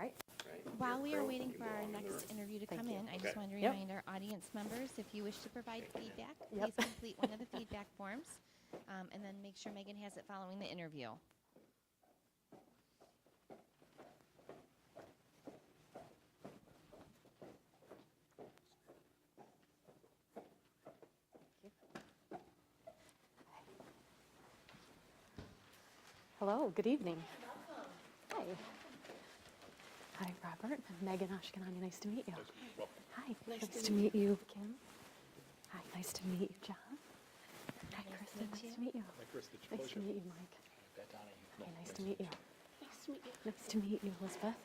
right. While we are waiting for our next interview to come in, I just wanted to Yep. remind our audience members, if you wish to provide feedback, Yep. please complete one of the feedback forms, and then make sure Megan has it following the interview. Hello, good evening. Hi. Hi, Robert. I'm Meghan Ashkanani. Nice to meet you. Hi. Nice to meet you, Kim. Hi. Nice to meet you, John. Hi, Kristen. Nice to meet you. Hi, Chris. It's a Nice pleasure. to meet you, Mike. No, Hi, nice to meet you. Nice to meet you, Elizabeth.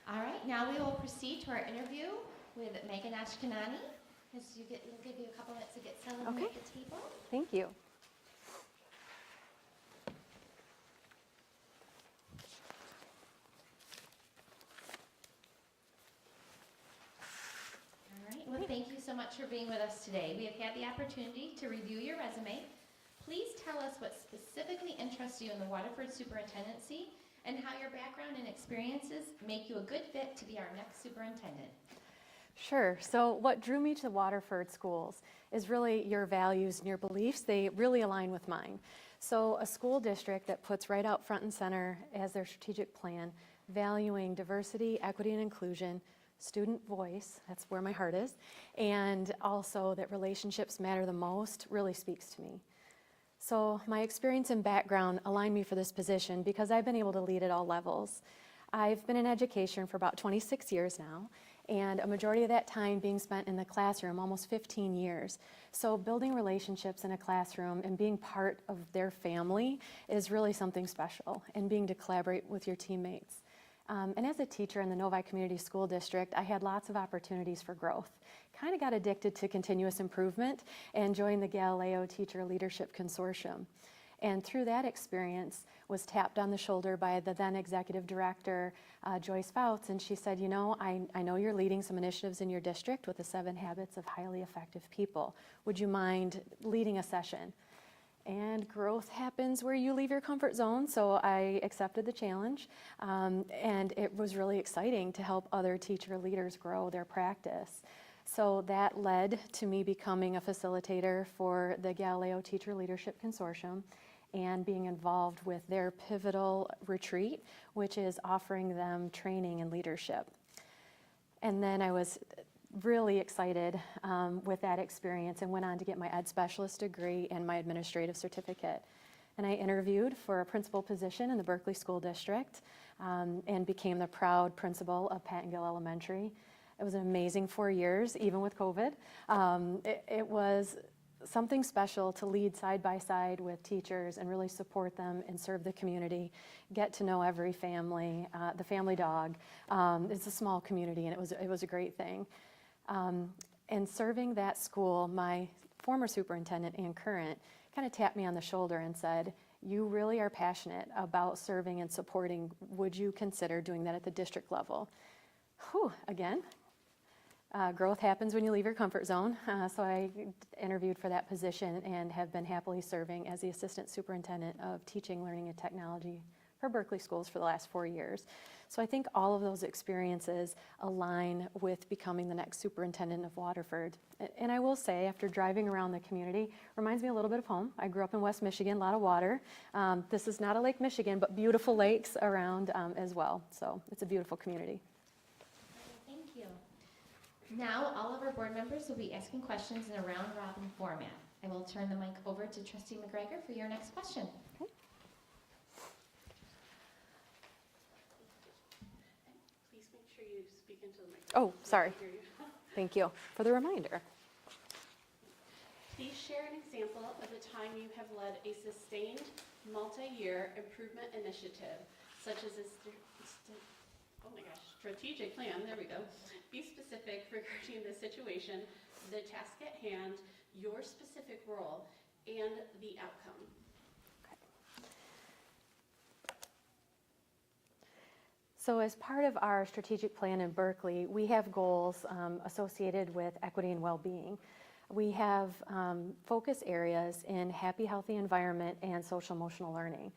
All right, now we will proceed to our interview with Meghan Ashkanani. We'll give you a couple minutes to get settled in Okay. at the table. Thank you. All right, well, thank you so much for being with us today. We have had the opportunity to review your resume. Please tell us what specifically interests you in the Waterford Superintendency and how your background and experiences make you a good fit to be our next superintendent. Sure. So what drew me to Waterford schools is really your values and your beliefs. They really align with mine. So a school district that puts right out front and center as their strategic plan, valuing diversity, equity, and inclusion, student voice, that's where my heart is, and also that relationships matter the most really speaks to me. So my experience and background align me for this position because I've been able to lead at all levels. I've been in education for about 26 years now, and a majority of that time being spent in the classroom, almost 15 years. So building relationships in a classroom and being part of their family is really something special, and being to collaborate with your teammates. And as a teacher in the Novi Community School District, I had lots of opportunities for growth. Kind of got addicted to continuous improvement and joined the Galileo Teacher Leadership Consortium. And through that experience, was tapped on the shoulder by the then executive director, Joyce Fouts, and she said, you know, I know you're leading some initiatives in your district with the 7 Habits of Highly Effective People. Would you mind leading a session? And growth happens where you leave your comfort zone, so I accepted the challenge, and it was really exciting to help other teacher leaders grow their practice. So that led to me becoming a facilitator for the Galileo Teacher Leadership Consortium and being involved with their pivotal retreat, which is offering them training and leadership. And then I was really excited with that experience and went on to get my Ed Specialist degree and my administrative certificate. And I interviewed for a principal position in the Berkley School District and became the proud principal of Pattongill Elementary. It was an amazing 4 years, even with COVID. It was something special to lead side by side with teachers and really support them and serve the community, get to know every family, the family dog. It's a small community, and it was a great thing. And serving that school, my former superintendent and current kind of tapped me on the shoulder and said, you really are passionate about serving and supporting. Would you consider doing that at the district level? Whew, again. Growth happens when you leave your comfort zone, so I interviewed for that position and have been happily serving as the Assistant Superintendent of Teaching, Learning, and Technology for Berkley Schools for the last 4 years. So I think all of those experiences align with becoming the next superintendent of Waterford. And I will say, after driving around the community, reminds me a little bit of home. I grew up in West Michigan, a lot of water. This is not a Lake Michigan, but beautiful lakes around as well. So it's a beautiful community. Thank you. Now, all of our board members will be asking questions in a round-robin format. I will turn the mic over to Trustee McGregor for your next question. Okay. Please make sure you speak into the microphone. Oh, sorry. So I can hear you. Thank you for the reminder. Please share an example of a time you have led a sustained multi-year improvement initiative, such as a strategic plan. There we go. Be specific regarding the situation, the task at hand, your specific role, and the outcome. So as part of our strategic plan in Berkley, we have goals associated with equity and well-being. We have focus areas in happy, healthy environment and social emotional learning.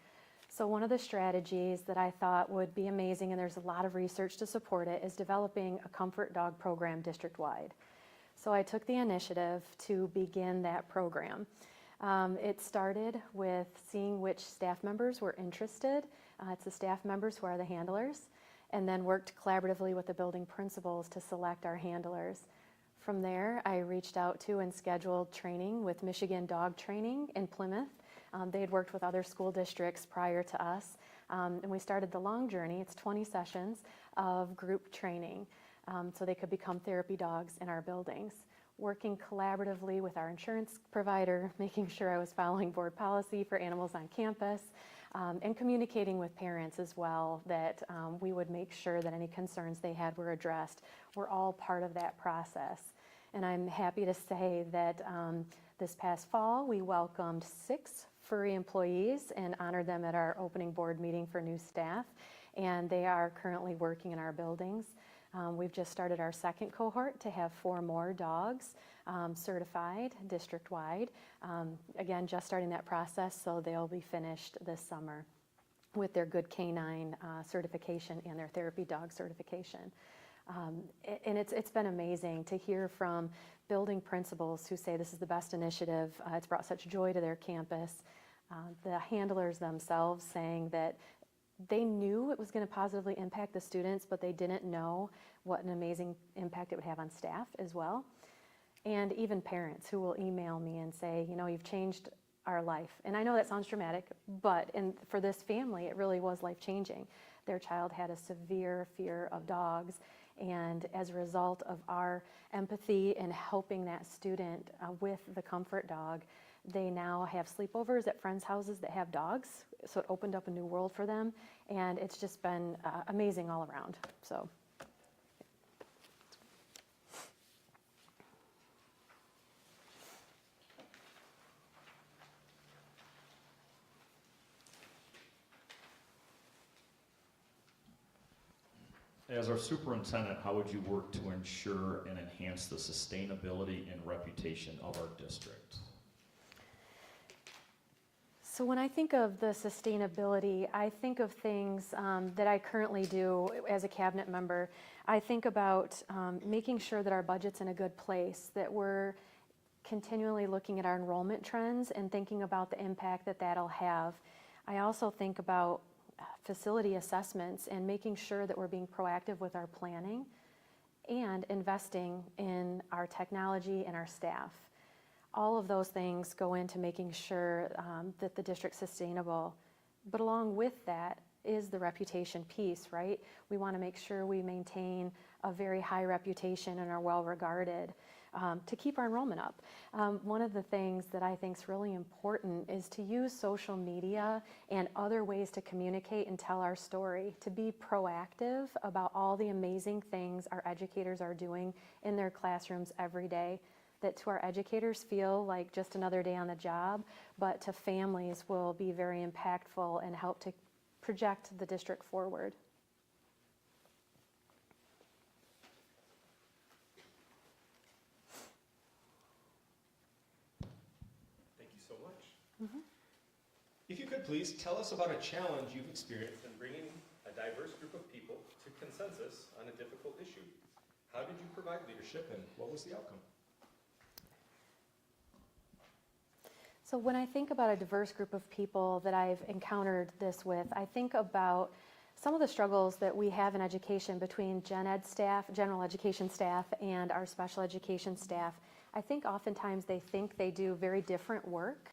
So one of the strategies that I thought would be amazing, and there's a lot of research to support it, is developing a comfort dog program district-wide. So I took the initiative to begin that program. It started with seeing which staff members were interested. It's the staff members who are the handlers, and then worked collaboratively with the building principals to select our handlers. From there, I reached out to and scheduled training with Michigan Dog Training in Plymouth. They had worked with other school districts prior to us, and we started the long journey. It's 20 sessions of group training, so they could become therapy dogs in our buildings. Working collaboratively with our insurance provider, making sure I was following board policy for animals on campus, and communicating with parents as well, that we would make sure that any concerns they had were addressed. We're all part of that process. And I'm happy to say that this past fall, we welcomed 6 furry employees and honored them at our opening board meeting for new staff, and they are currently working in our buildings. We've just started our second cohort to have 4 more dogs certified district-wide. Again, just starting that process, so they'll be finished this summer with their Good Canine certification and their therapy dog certification. And it's been amazing to hear from building principals who say this is the best initiative. It's brought such joy to their campus. The handlers themselves saying that they knew it was going to positively impact the students, but they didn't know what an amazing impact it would have on staff as well. And even parents who will email me and say, you know, you've changed our life. And I know that sounds dramatic, but for this family, it really was life-changing. Their child had a severe fear of dogs, and as a result of our empathy and helping that student with the comfort dog, they now have sleepovers at friends' houses that have dogs, so it opened up a new world for them, and it's just been amazing all around. So. As our superintendent, how would you work to ensure and enhance the sustainability and reputation of our district? So when I think of the sustainability, I think of things that I currently do as a cabinet member. I think about making sure that our budget's in a good place, that we're continually looking at our enrollment trends and thinking about the impact that that'll have. I also think about facility assessments and making sure that we're being proactive with our planning and investing in our technology and our staff. All of those things go into making sure that the district's sustainable. But along with that is the reputation piece, right? We want to make sure we maintain a very high reputation and are well regarded to keep our enrollment up. One of the things that I think is really important is to use social media and other ways to communicate and tell our story, to be proactive about all the amazing things our educators are doing in their classrooms every day, that to our educators feel like just another day on the job, but to families will be very impactful and help to project the district forward. Thank you so much. If you could please tell us about a challenge you've experienced in bringing a diverse group of people to consensus on a difficult issue. How did you provide leadership and what was the outcome? So when I think about a diverse group of people that I've encountered this with, I think about some of the struggles that we have in education between gen ed staff, general education staff, and our special education staff. I think oftentimes they think they do very different work.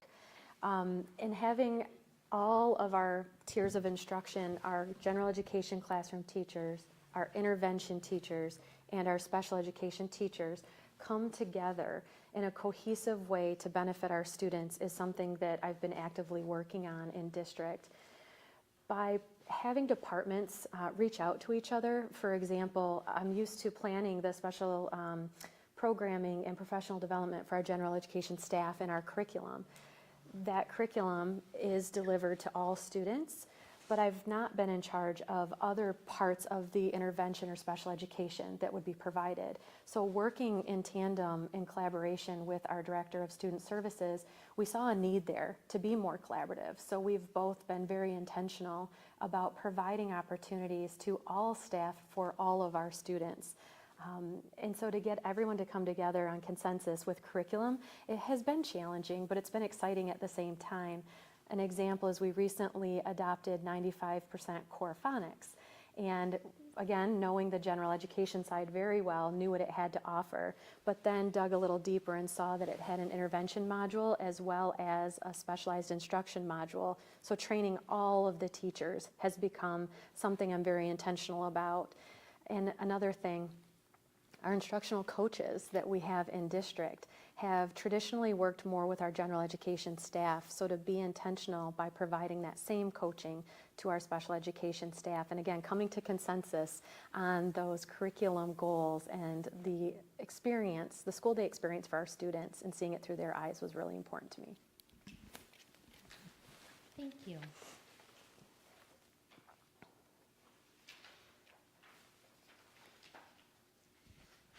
And having all of our tiers of instruction, our general education classroom teachers, our intervention teachers, and our special education teachers come together in a cohesive way to benefit our students is something that I've been actively working on in district. By having departments reach out to each other, for example, I'm used to planning the special programming and professional development for our general education staff and our curriculum. That curriculum is delivered to all students, but I've not been in charge of other parts of the intervention or special education that would be provided. So working in tandem in collaboration with our Director of Student Services, we saw a need there to be more collaborative. So we've both been very intentional about providing opportunities to all staff for all of our students. And so to get everyone to come together on consensus with curriculum, it has been challenging, but it's been exciting at the same time. An example is we recently adopted 95% core phonics. And again, knowing the general education side very well, knew what it had to offer, but then dug a little deeper and saw that it had an intervention module as well as a specialized instruction module. So training all of the teachers has become something I'm very intentional about. And another thing, our instructional coaches that we have in district have traditionally worked more with our general education staff, so to be intentional by providing that same coaching to our special education staff, and again, coming to consensus on those curriculum goals and the experience, the school day experience for our students, and seeing it through their eyes was really important to me. Thank you.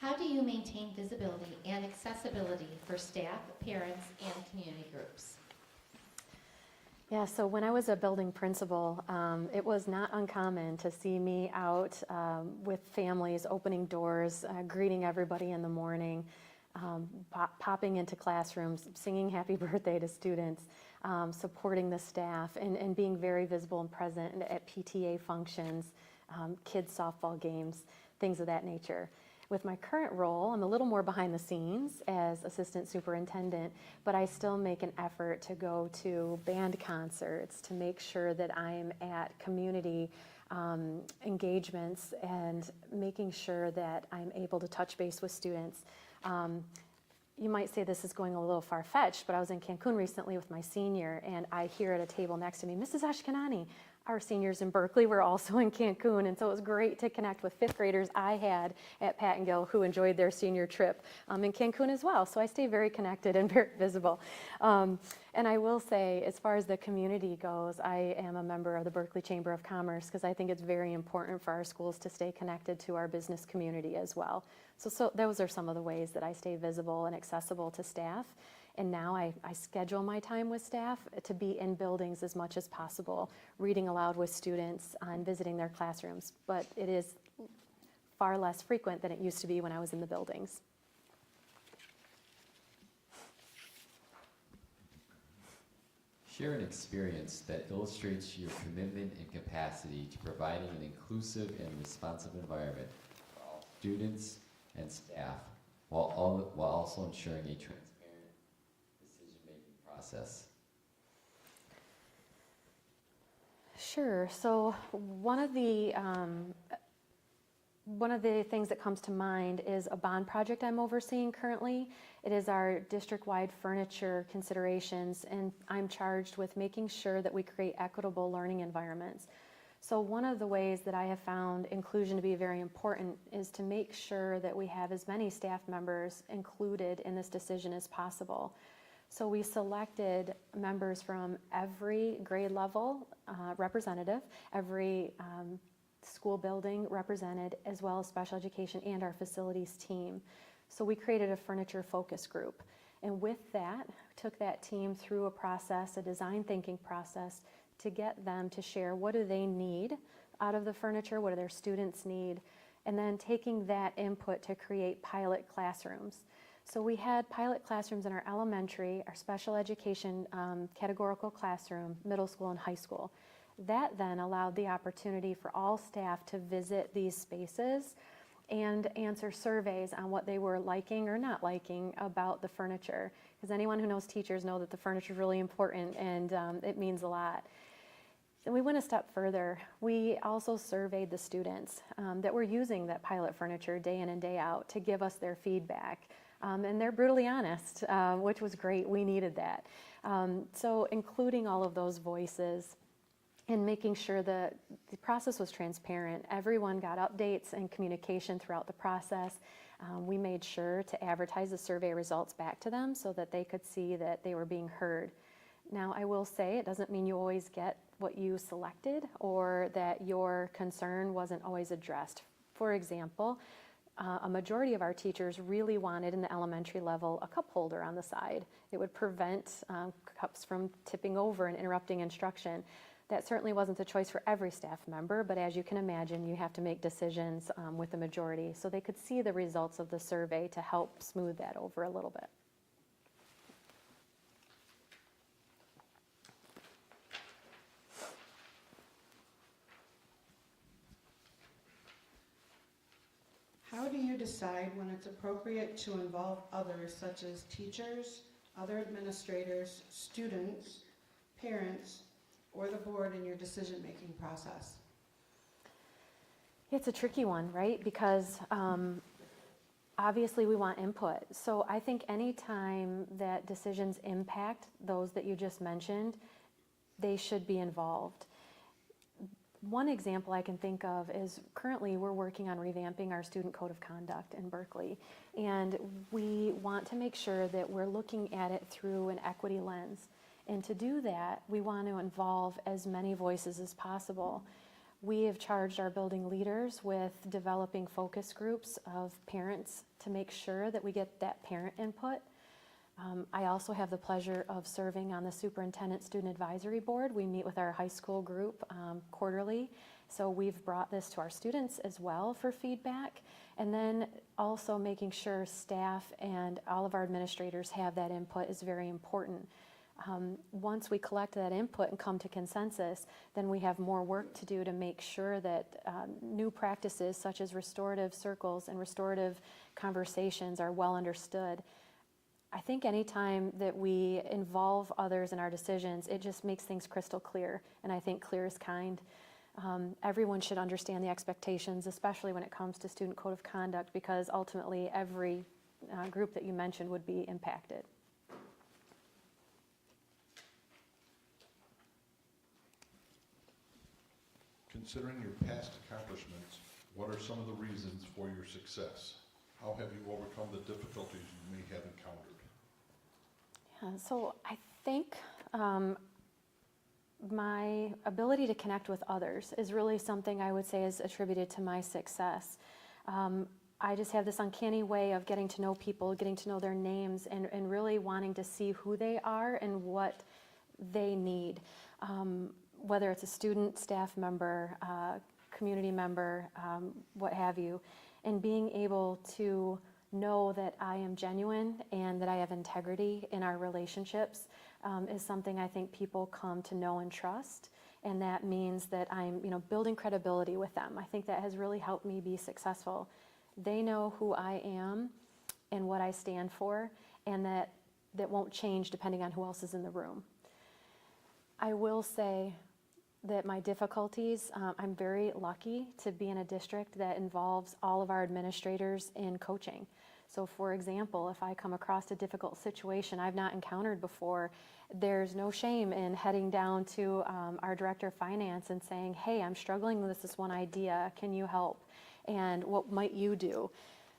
How do you maintain visibility and accessibility for staff, parents, and community groups? Yeah, so when I was a building principal, it was not uncommon to see me out with families, opening doors, greeting everybody in the morning, popping into classrooms, singing happy birthday to students, supporting the staff, and being very visible and present at PTA functions, kids' softball games, things of that nature. With my current role, I'm a little more behind the scenes as assistant superintendent, but I still make an effort to go to band concerts, to make sure that I'm at community engagements and making sure that I'm able to touch base with students. You might say this is going a little far-fetched, but I was in Cancun recently with my senior, and I hear at a table next to me, Mrs. Ashkanani. Our seniors in Berkley were also in Cancun, and so it was great to connect with fifth graders I had at Pattongill who enjoyed their senior trip in Cancun as well. So I stay very connected and very visible. And I will say, as far as the community goes, I am a member of the Berkley Chamber of Commerce because I think it's very important for our schools to stay connected to our business community as well. So those are some of the ways that I stay visible and accessible to staff. And now I schedule my time with staff to be in buildings as much as possible, reading aloud with students and visiting their classrooms. But it is far less frequent than it used to be when I was in the buildings. Share an experience that illustrates your commitment and capacity to providing an inclusive and responsive environment for all students and staff, while also ensuring a transparent decision-making process. Sure. So one of the things that comes to mind is a bond project I'm overseeing currently. It is our district-wide furniture considerations, and I'm charged with making sure that we create equitable learning environments. So one of the ways that I have found inclusion to be very important is to make sure that we have as many staff members included in this decision as possible. So we selected members from every grade level representative, every school building represented, as well as special education and our facilities team. So we created a furniture focus group. And with that, took that team through a process, a design thinking process, to get them to share what do they need out of the furniture, what do their students need, and then taking that input to create pilot classrooms. So we had pilot classrooms in our elementary, our special education categorical classroom, middle school and high school. That then allowed the opportunity for all staff to visit these spaces and answer surveys on what they were liking or not liking about the furniture. Because anyone who knows teachers know that the furniture is really important and it means a lot. And we went a step further. We also surveyed the students that were using that pilot furniture day in and day out to give us their feedback. And they're brutally honest, which was great. We needed that. So including all of those voices and making sure that the process was transparent. Everyone got updates and communication throughout the process. We made sure to advertise the survey results back to them so that they could see that they were being heard. Now, I will say it doesn't mean you always get what you selected or that your concern wasn't always addressed. For example, a majority of our teachers really wanted in the elementary level a cup holder on the side. It would prevent cups from tipping over and interrupting instruction. That certainly wasn't the choice for every staff member, but as you can imagine, you have to make decisions with the majority. So they could see the results of the survey to help smooth that over a little bit. How do you decide when it's appropriate to involve others, such as teachers, other administrators, students, parents, or the board in your decision-making process? It's a tricky one, right? Because obviously we want input. So I think any time that decisions impact those that you just mentioned, they should be involved. One example I can think of is currently we're working on revamping our student code of conduct in Berkeley. And we want to make sure that we're looking at it through an equity lens. And to do that, we want to involve as many voices as possible. We have charged our building leaders with developing focus groups of parents to make sure that we get that parent input. I also have the pleasure of serving on the Superintendent Student Advisory Board. We meet with our high school group quarterly, so we've brought this to our students as well for feedback, and then also making sure staff and all of our administrators have that input is very important. Once we collect that input and come to consensus, then we have more work to do to make sure that new practices such as restorative circles and restorative conversations are well understood. I think anytime that we involve others in our decisions, it just makes things crystal clear, and I think clear is kind. Everyone should understand the expectations, especially when it comes to student code of conduct, because ultimately every group that you mentioned would be impacted. Considering your past accomplishments, what are some of the reasons for your success? How have you overcome the difficulties you may have encountered? So I think my ability to connect with others is really something I would say is attributed to my success. I just have this uncanny way of getting to know people, getting to know their names, and really wanting to see who they are and what they need. Whether it's a student, staff member, community member, what have you, and being able to know that I am genuine and that I have integrity in our relationships is something I think people come to know and trust, and that means that I'm, building credibility with them. I think that has really helped me be successful. They know who I am and what I stand for, and that won't change depending on who else is in the room. I will say that my difficulties, I'm very lucky to be in a district that involves all of our administrators in coaching. So for example, if I come across a difficult situation I've not encountered before, there's no shame in heading down to our director of finance and saying, hey, I'm struggling with this one idea, can you help? And what might you do?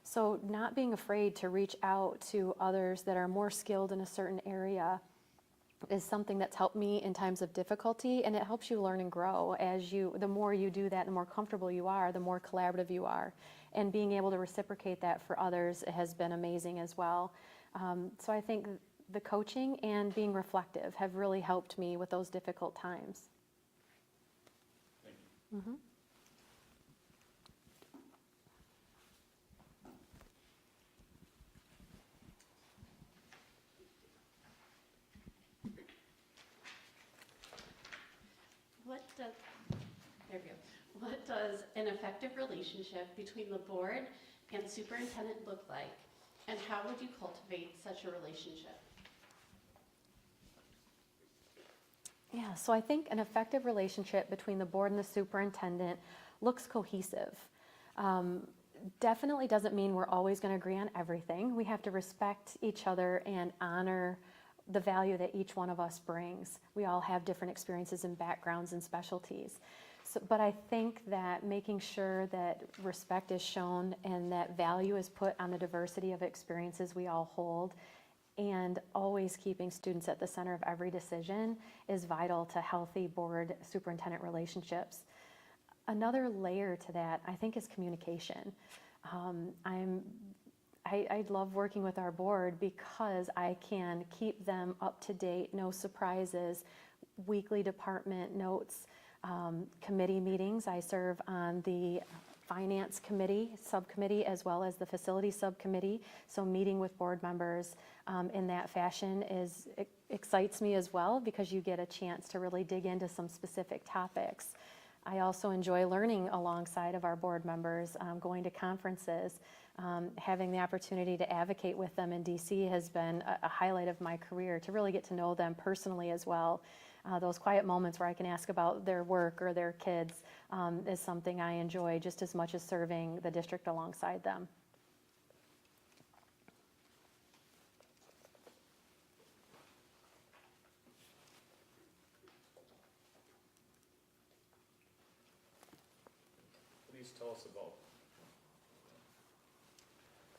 So not being afraid to reach out to others that are more skilled in a certain area is something that's helped me in times of difficulty, and it helps you learn and grow. The more you do that, the more comfortable you are, the more collaborative you are. And being able to reciprocate that for others has been amazing as well. So I think the coaching and being reflective have really helped me with those difficult times. Thank you. Mm-hmm. What does an effective relationship between the board and superintendent look like, and how would you cultivate such a relationship? Yeah, so I think an effective relationship between the board and the superintendent looks cohesive. Definitely doesn't mean we're always going to agree on everything. We have to respect each other and honor the value that each one of us brings. We all have different experiences and backgrounds and specialties. But I think that making sure that respect is shown and that value is put on the diversity of experiences we all hold And always keeping students at the center of every decision is vital to healthy board superintendent relationships. Another layer to that, I think, is communication. I love working with our board because I can keep them up to date, no surprises, weekly department notes, committee meetings. I serve on the finance committee, subcommittee, as well as the facility subcommittee. So meeting with board members in that fashion excites me as well, because you get a chance to really dig into some specific topics. I also enjoy learning alongside of our board members, going to conferences. Having the opportunity to advocate with them in DC has been a highlight of my career, to really get to know them personally as well. Those quiet moments where I can ask about their work or their kids is something I enjoy just as much as serving the district alongside them.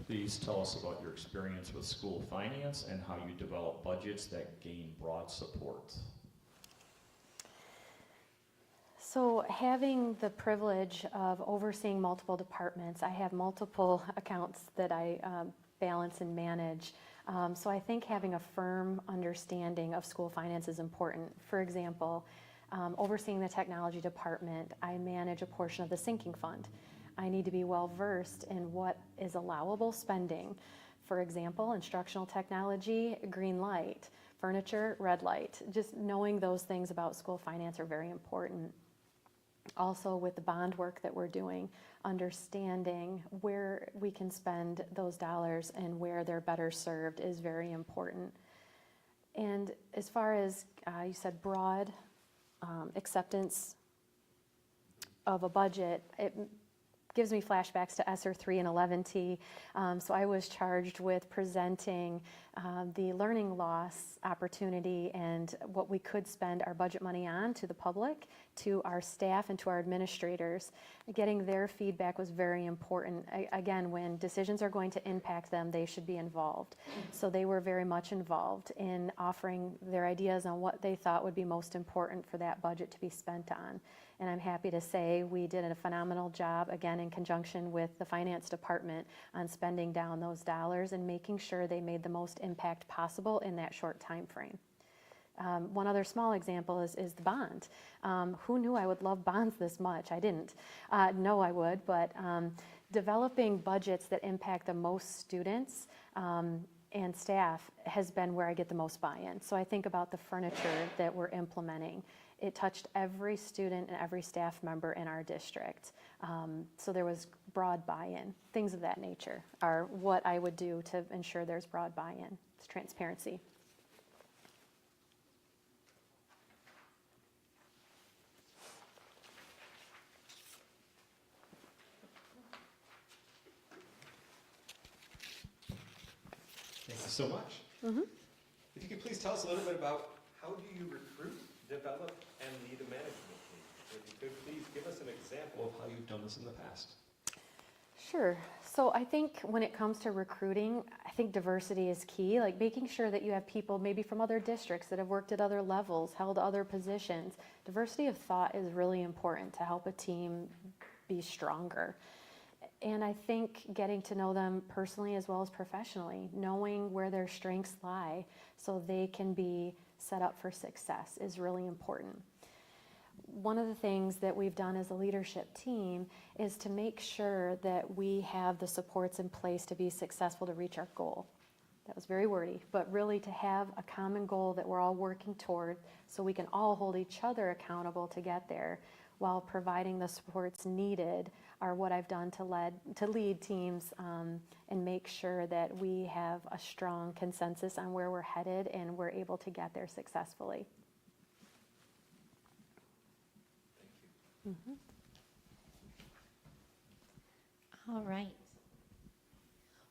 Please tell us about your experience with school finance and how you develop budgets that gain broad support. So having the privilege of overseeing multiple departments, I have multiple accounts that I balance and manage. So I think having a firm understanding of school finance is important. For example, overseeing the technology department, I manage a portion of the sinking fund. I need to be well versed in what is allowable spending. For example, instructional technology, green light, furniture, red light. Just knowing those things about school finance are very important. Also with the bond work that we're doing, understanding where we can spend those dollars and where they're better served is very important. And as far as you said, broad acceptance of a budget, it gives me flashbacks to ESSER 3 and 11T. So I was charged with presenting the learning loss opportunity and what we could spend our budget money on to the public, to our staff, and to our administrators. Getting their feedback was very important. Again, when decisions are going to impact them, they should be involved. So they were very much involved in offering their ideas on what they thought would be most important for that budget to be spent on. And I'm happy to say we did a phenomenal job, again, in conjunction with the finance department, on spending down those dollars and making sure they made the most impact possible in that short time frame. One other small example is the bond. Who knew I would love bonds this much? I didn't know I would, but developing budgets that impact the most students and staff has been where I get the most buy-in. So I think about the furniture that we're implementing. It touched every student and every staff member in our district. So there was broad buy-in. Things of that nature are what I would do to ensure there's broad buy-in. It's transparency. Thank you so much. If you could please tell us a little bit about how do you recruit, develop, and lead a management team? If you could please give us an example of how you've done this in the past. Sure. So I think when it comes to recruiting, I think diversity is key, like making sure that you have people maybe from other districts that have worked at other levels, held other positions. Diversity of thought is really important to help a team be stronger. And I think getting to know them personally as well as professionally, knowing where their strengths lie so they can be set up for success is really important. One of the things that we've done as a leadership team is to make sure that we have the supports in place to be successful to reach our goal. That was very wordy, but really to have a common goal that we're all working toward so we can all hold each other accountable to get there, while providing the supports needed are what I've done to lead teams and make sure that we have a strong consensus on where we're headed and we're able to get there successfully. Thank you. All right.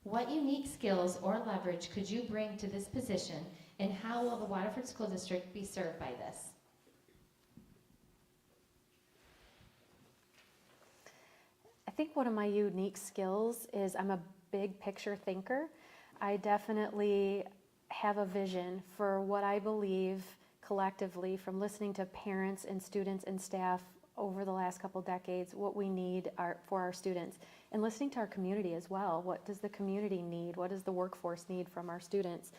What unique skills or leverage could you bring to this position, and how will the Waterford School District be served by this? I think one of my unique skills is I'm a big picture thinker. I definitely have a vision for what I believe collectively, from listening to parents and students and staff over the last couple decades, what we need for our students, and listening to our community as well. What does the community need? What does the workforce need from our students?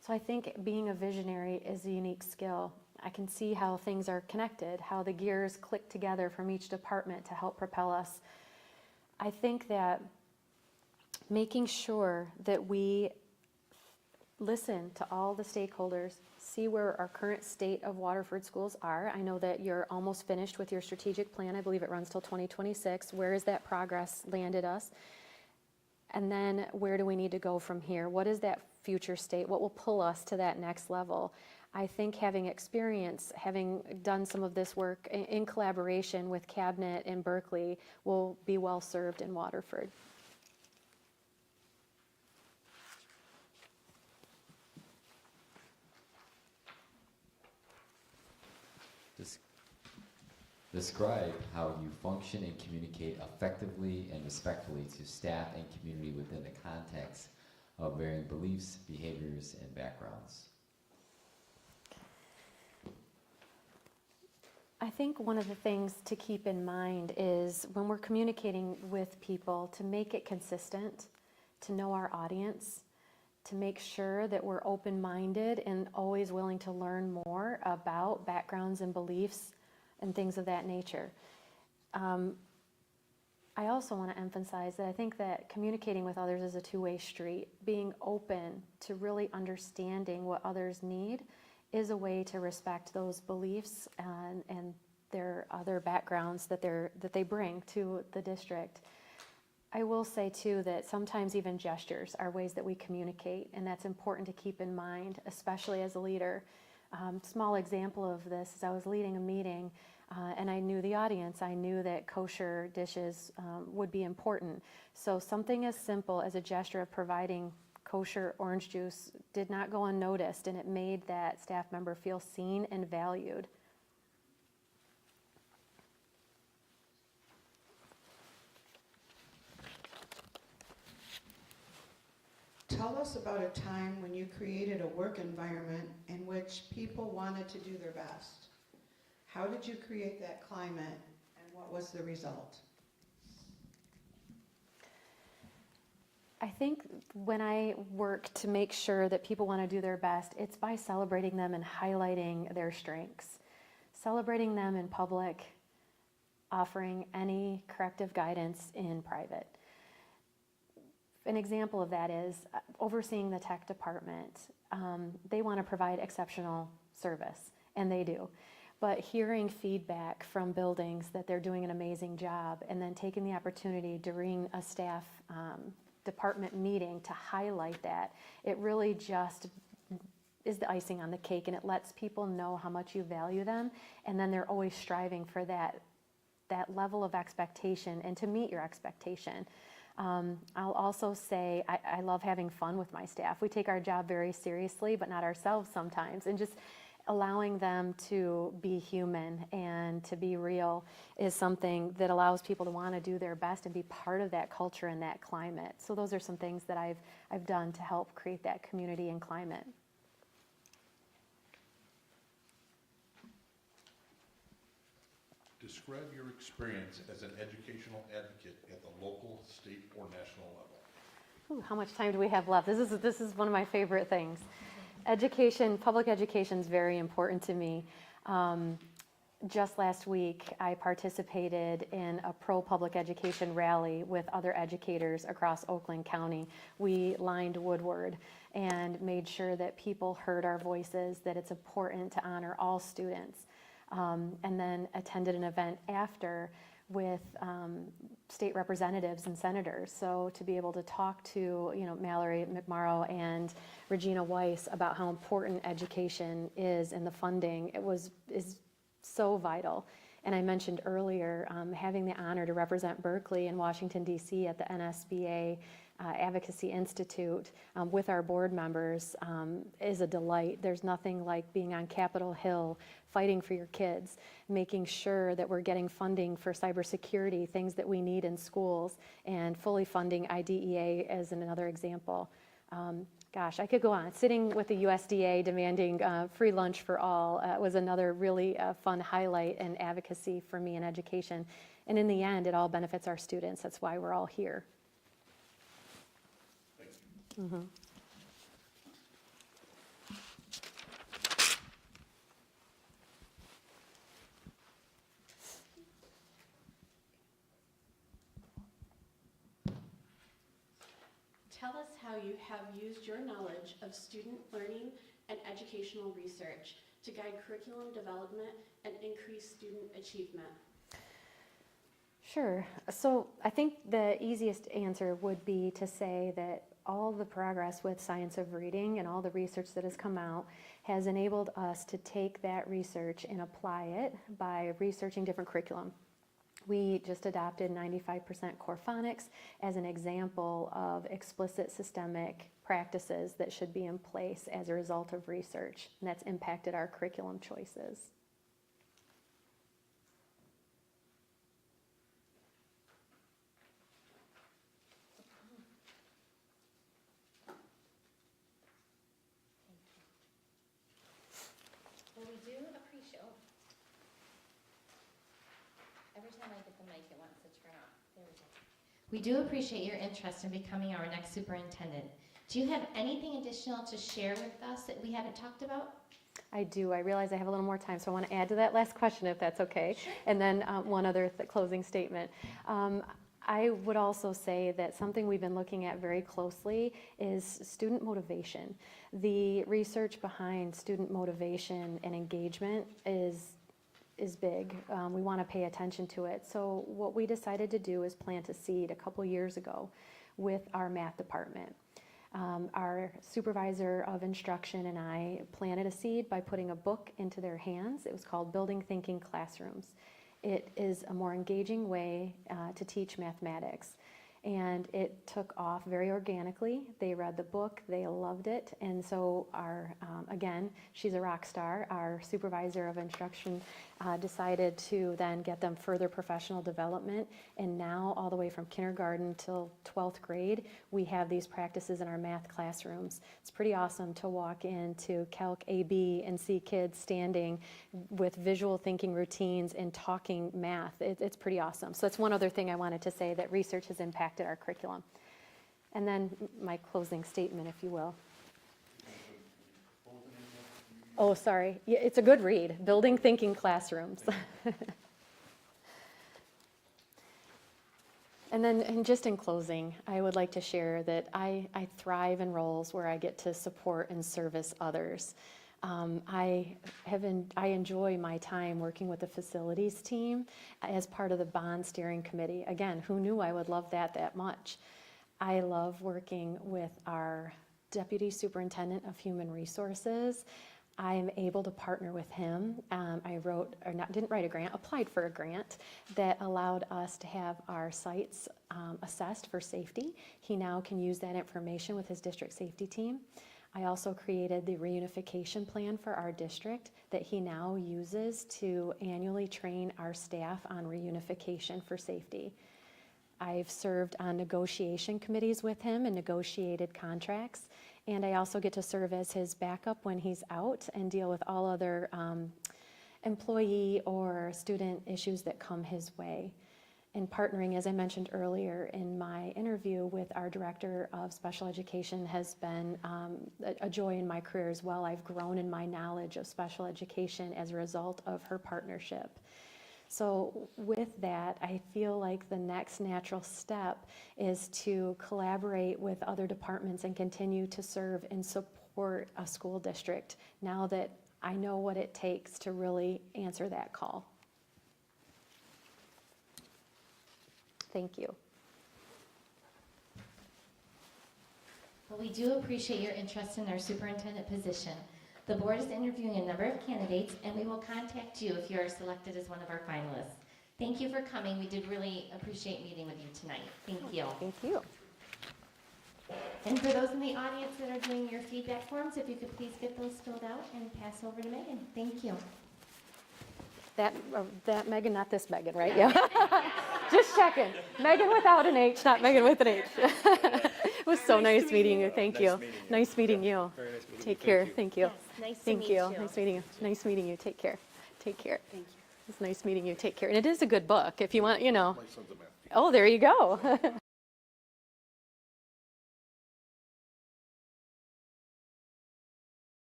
So I think being a visionary is a unique skill. I can see how things are connected, how the gears click together from each department to help propel us. I think that making sure that we listen to all the stakeholders, see where our current state of Waterford schools are. I know that you're almost finished with your strategic plan. I believe it runs till 2026. Where has that progress landed us? And then where do we need to go from here? What is that future state? What will pull us to that next level? I think having experience, having done some of this work in collaboration with Cabinet in Berkley, will be well served in Waterford. Describe how you function and communicate effectively and respectfully to staff and community within the context of varying beliefs, behaviors, and backgrounds. I think one of the things to keep in mind is when we're communicating with people, to make it consistent, to know our audience, to make sure that we're open-minded and always willing to learn more about backgrounds and beliefs and things of that nature. I also want to emphasize that I think that communicating with others is a two-way street. Being open to really understanding what others need is a way to respect those beliefs and their other backgrounds that they bring to the district. I will say too that sometimes even gestures are ways that we communicate, and that's important to keep in mind, especially as a leader. Small example of this is I was leading a meeting and I knew the audience. I knew that kosher dishes would be important. So something as simple as a gesture of providing kosher orange juice did not go unnoticed, and it made that staff member feel seen and valued. Tell us about a time when you created a work environment in which people wanted to do their best. How did you create that climate, and what was the result? I think when I work to make sure that people want to do their best, it's by celebrating them and highlighting their strengths. Celebrating them in public, offering any corrective guidance in private. An example of that is overseeing the tech department. They want to provide exceptional service, and they do. But hearing feedback from buildings that they're doing an amazing job, and then taking the opportunity during a staff department meeting to highlight that, it really just is the icing on the cake, and it lets people know how much you value them, and then they're always striving for that level of expectation and to meet your expectation. I'll also say I love having fun with my staff. We take our job very seriously, but not ourselves sometimes, and just allowing them to be human and to be real is something that allows people to want to do their best and be part of that culture and that climate. So those are some things that I've done to help create that community and climate. Describe your experience as an educational advocate at the local, state, or national level. Ooh, how much time do we have left? This is one of my favorite things. Education, public education is very important to me. Just last week, I participated in a pro-public education rally with other educators across Oakland County. We lined Woodward and made sure that people heard our voices, that it's important to honor all students. And then attended an event after with state representatives and senators. So to be able to talk to Mallory McMorrow and Regina Weiss about how important education is and the funding, is so vital. And I mentioned earlier having the honor to represent Berkley in Washington, D.C. at the NSBA Advocacy Institute with our board members is a delight. There's nothing like being on Capitol Hill fighting for your kids, making sure that we're getting funding for cybersecurity, things that we need in schools, and fully funding IDEA as another example. Gosh, I could go on. Sitting with the USDA demanding free lunch for all was another really fun highlight and advocacy for me in education. And in the end, it all benefits our students. That's why we're all here. Thank you. Tell us how you have used your knowledge of student learning and educational research to guide curriculum development and increase student achievement. Sure. So I think the easiest answer would be to say that all the progress with science of reading and all the research that has come out has enabled us to take that research and apply it by researching different curriculum. We just adopted 95% core phonics as an example of explicit systemic practices that should be in place as a result of research, and that's impacted our curriculum choices. Well, we do appreciate, every time I get the mic, it wants to turn off. There we go. We do appreciate your interest in becoming our next superintendent. Do you have anything additional to share with us that we haven't talked about? I do. I realize I have a little more time, so I want to add to that last question, if that's okay. Sure. And then one other closing statement. I would also say that something we've been looking at very closely is student motivation. The research behind student motivation and engagement is big. We want to pay attention to it. So what we decided to do is plant a seed a couple years ago with our math department. Our supervisor of instruction and I planted a seed by putting a book into their hands. It was called Building Thinking Classrooms. It is a more engaging way to teach mathematics. And it took off very organically. They read the book, they loved it. And so again, she's a rock star. Our supervisor of instruction decided to then get them further professional development. And now all the way from kindergarten till 12th grade, we have these practices in our math classrooms. It's pretty awesome to walk into Calc AB and see kids standing with visual thinking routines and talking math. It's pretty awesome. So that's one other thing I wanted to say, that research has impacted our curriculum. And then my closing statement, if you will. Oh, sorry. Yeah, it's a good read, Building Thinking Classrooms. And just in closing, I would like to share that I thrive in roles where I get to support and service others. I enjoy my time working with the facilities team as part of the bond steering committee. Again, who knew I would love that much? I love working with our deputy superintendent of human resources. I am able to partner with him. Applied for a grant that allowed us to have our sites assessed for safety. He now can use that information with his district safety team. I also created the reunification plan for our district that he now uses to annually train our staff on reunification for safety. I've served on negotiation committees with him and negotiated contracts. And I also get to serve as his backup when he's out and deal with all other employee or student issues that come his way. And partnering, as I mentioned earlier in my interview, with our director of special education has been a joy in my career as well. I've grown in my knowledge of special education as a result of her partnership. So with that, I feel like the next natural step is to collaborate with other departments and continue to serve and support a school district now that I know what it takes to really answer that call. Thank you. Well, we do appreciate your interest in our superintendent position. The board is interviewing a number of candidates, and we will contact you if you are selected as one of our finalists. Thank you for coming. We did really appreciate meeting with you tonight. Thank you. Thank you. And for those in the audience that are doing your feedback forms, if you could please get those filled out and pass over to Megan. Thank you. That Meghan, not this Meghan, right? Yeah. Just checking. Meghan without an H, not Meghan with an H. It was so Nice nice to meeting meet you, you. thank Nice you. meeting you. Nice meeting Yeah, you. very nice meeting you. Take Thank care, you. thank you. Yes, nice to Thank meet you. you. Nice meeting you. Nice meeting you. Take care. Take care. Thank you. It's nice meeting you. Take care. And it is a good book if you want, you know. My son's a math teacher. Oh, there you go.